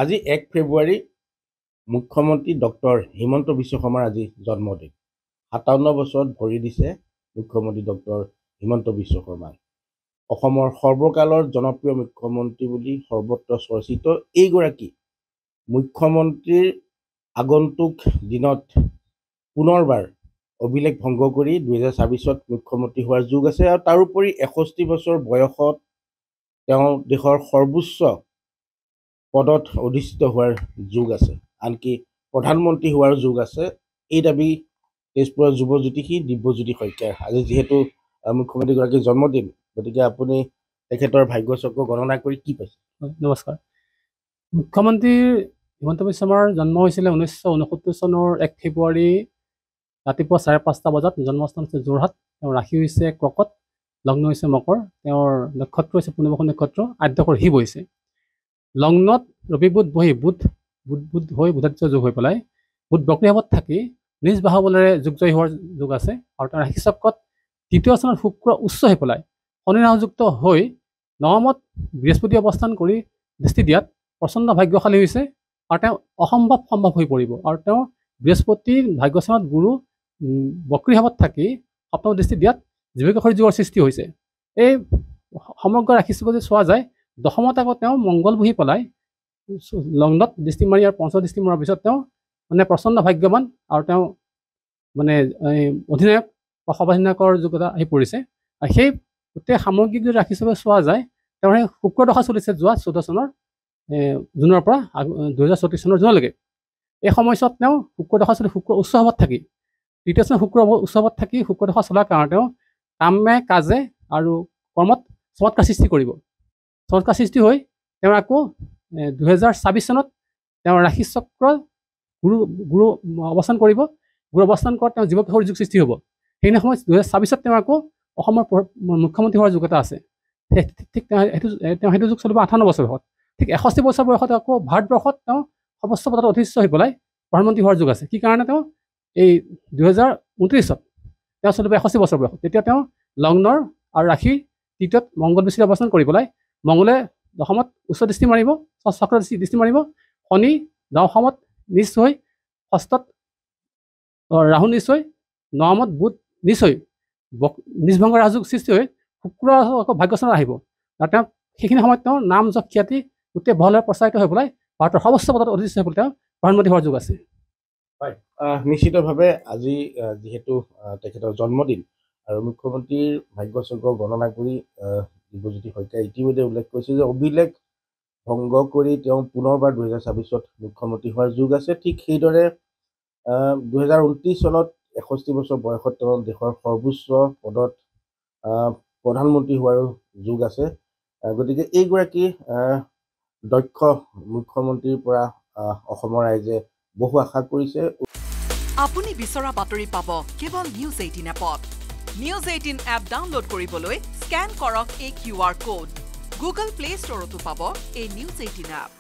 আজি 1 ফেব্ৰুৱাৰী মুখ্যমন্ত্ৰী ডক্টৰ হিমন্ত বিশ্ব শৰ্মাৰ আজি জন্মদিন। 57 বছৰত ভৰি দিছে মুখ্যমন্ত্ৰী ডক্টৰ হিমন্ত বিশ্ব শৰ্মাই। অসমৰ সৰ্বকালৰ জনপ্ৰিয় মুখ্যমন্ত্ৰী বুলি সৰ্বত্ৰ চৰ্চিত এইগৰাকী মুখ্যমন্ত্ৰীৰ আগন্তুক দিনত পুনৰবাৰ অভিলেখ ভংগ কৰি 2024ত মুখ্যমন্ত্ৰী হোৱাৰ যোগ আছে আৰু তাৰোপৰি 61 বছৰ বয়সত তেওঁ দেশৰ সৰ্বোচ্চ পদত অধিষ্ঠিত হোৱাৰ যোগ আছে, আনকি প্ৰধানমন্ত্ৰী হোৱাৰ যোগ আছে। এই দাবী তেজপুৰৰ যুৱ জ্যোতিষী দিব্যজ্যোতি শইকীয়াৰ। আজি যিহেতু মুখ্যমন্ত্ৰীগৰাকীৰ জন্মদিন, গতিকে আপুনি তেখেতৰ ভাগ্যচক্ৰ গণনা কৰি কি পাইছে? নমস্কাৰ। মুখ্যমন্ত্ৰী হিমন্ত বিশ্ব শৰ্মাৰ জন্ম হৈছিলে 1969 চনৰ 1 ফেব্ৰুৱাৰী ৰাতিপুৱা 5:30 বজাত। জন্মস্থান হৈছে যোৰহাট। তেওঁৰ ৰাশি হৈছে কৰ্কট, লগ্ন হৈছে মকৰ, তেওঁৰ নক্ষত্ৰ হৈছে পূৰ্ণিমাসু নক্ষত্ৰ, আদ্যকৰ শিৱ হৈছে। লগ্নত ৰবি বুধ বহি বুধ হৈ বুধাদিত্য যোগ হৈ পেলাই বুধ বক্ৰীভাৱত থাকি নিজ বাহুবলেৰে যোগজয়ী হোৱাৰ যোগ আছে। আৰু তাৰ ৰাশি চক্ৰত তৃতীয় স্থানত শুক্ৰ উচ্চ হৈ পেলাই শনি ৰাহুযুক্ত হৈ নৱমত বৃহস্পতি অৱস্থান কৰি দৃষ্টি দিয়াত প্ৰচণ্ড ভাগ্যশালী হৈছে আৰু তেওঁ অসম্ভৱ সম্ভৱ হৈ পৰিব। আৰু তেওঁ বৃহস্পতিৰ ভাগ্যস্থানত গুৰু বক্ৰীভাৱত থাকি সপ্তম দৃষ্টি দিয়াত জীৱিকাশৰী যুগৰ সৃষ্টি হৈছে। এই সমগ্ৰ ৰাশিচক্ৰ যদি চোৱা যায়, দশমত আকৌ তেওঁ মংগল বহি পেলাই লগ্নত দৃষ্টি মাৰি আৰু পঞ্চম দৃষ্টি মৰাৰ পিছত তেওঁ মানে প্ৰচণ্ড ভাগ্যৱান আৰু তেওঁ মানে অধিনায়ক বা সৰ্বাধিনায়কৰ যোগ এটা আহি পৰিছে। আৰু সেই গোটেই সামগ্ৰিক যদি ৰাশিচক্ৰ চোৱা যায়, তেওঁৰ সেই শুক্ৰ দশা চলিছে যোৱা 14 চনৰ জুনৰ পৰা 2034 চনৰ জুনলৈকে। এই সময়ছোৱাত তেওঁ শুক্ৰ দশা চলি শুক্ৰ উচ্চ ভাৱত থাকি তৃতীয় স্থানত শুক্ৰ উচ্চ ভাৱত থাকি শুক্ৰ দশা চলাৰ কাৰণে তেওঁ কামে কাজে আৰু কৰ্মত চমৎকাৰ সৃষ্টি কৰিব। চমৎকাৰ সৃষ্টি হৈ তেওঁ আকৌ 2024 চনত তেওঁৰ ৰাশি চক্ৰ গুৰু অৱস্থান কৰিব। গুৰু অৱস্থান কৰাত তেওঁ জীৱকিশোৰ যুগ সৃষ্টি হ'ব। সেইদিনা সময়ত 2024ত তেওঁ আকৌ অসমৰ মুখ্যমন্ত্ৰী হোৱাৰ যোগ এটা আছে। ঠিক তেওঁ সেইটো যুগ চলিব 58 বছৰ বয়সত। ঠিক 61 বছৰ বয়সত আকৌ ভাৰতবৰ্ষত তেওঁ সৰ্বোচ্চ পদত অধিষ্ঠিত হৈ পেলাই প্ৰধানমন্ত্ৰী হোৱাৰ যোগ আছে। কি কাৰণে তেওঁ এই 2029ত তেওঁ চলিব 61 বছৰ বয়সত। তেতিয়া তেওঁ লগ্নৰ আৰু ৰাশিৰ তৃতীয়ত মংগল বিচৰি অৱস্থান কৰি পেলাই মংগলে দশমত উচ্চ দৃষ্টি মাৰিব, চক্ৰ দৃষ্টি মাৰিব, শনি দশমত নিচ হৈ, ষষ্ঠত ৰাহু নিচ হৈ, নৱমত বুধ নিচ হৈ নিজভংগ ৰাজযোগ সৃষ্টি হৈ শুক্ৰ আকৌ ভাগ্যস্থানত আহিব। আৰু তেওঁ সেইখিনি সময়ত তেওঁ নাম যশ খ্যাতি গোটেই বহলভাৱে প্ৰচাৰিত হৈ পেলাই ভাৰতৰ সৰ্বোচ্চ পদত অধিষ্ঠিত হৈ পেলাই তেওঁ প্ৰধানমন্ত্ৰী হোৱাৰ যোগ আছে। হয়, নিশ্চিতভাৱে আজি যিহেতু তেখেতৰ জন্মদিন আৰু মুখ্যমন্ত্ৰীৰ ভাগ্যচক্ৰ গণনা কৰি দিব্যজ্যোতি শইকীয়াই ইতিমধ্যে উল্লেখ কৰিছে যে অভিলেখ ভংগ কৰি তেওঁ পুনৰবাৰ 2024ত মুখ্যমন্ত্ৰী হোৱাৰ যোগ আছে। ঠিক সেইদৰে 2029 চনত 61 বছৰ বয়সত তেওঁ দেশৰ সৰ্বোচ্চ পদত প্ৰধানমন্ত্ৰী হোৱাৰো যোগ আছে। গতিকে এইগৰাকী দক্ষ মুখ্যমন্ত্ৰীৰ পৰা অসমৰ ৰাইজে বহু আশা কৰিছে। আপুনি বিচৰা বাতৰি পাব কেৱল নিউজ 18 এপত। নিউজ 18 এপ ডাউনলোড কৰিবলৈ স্কেন কৰক এই QR কোড। গুগল প্লে ষ্টৰতো পাব এই নিউজ 18 এপ।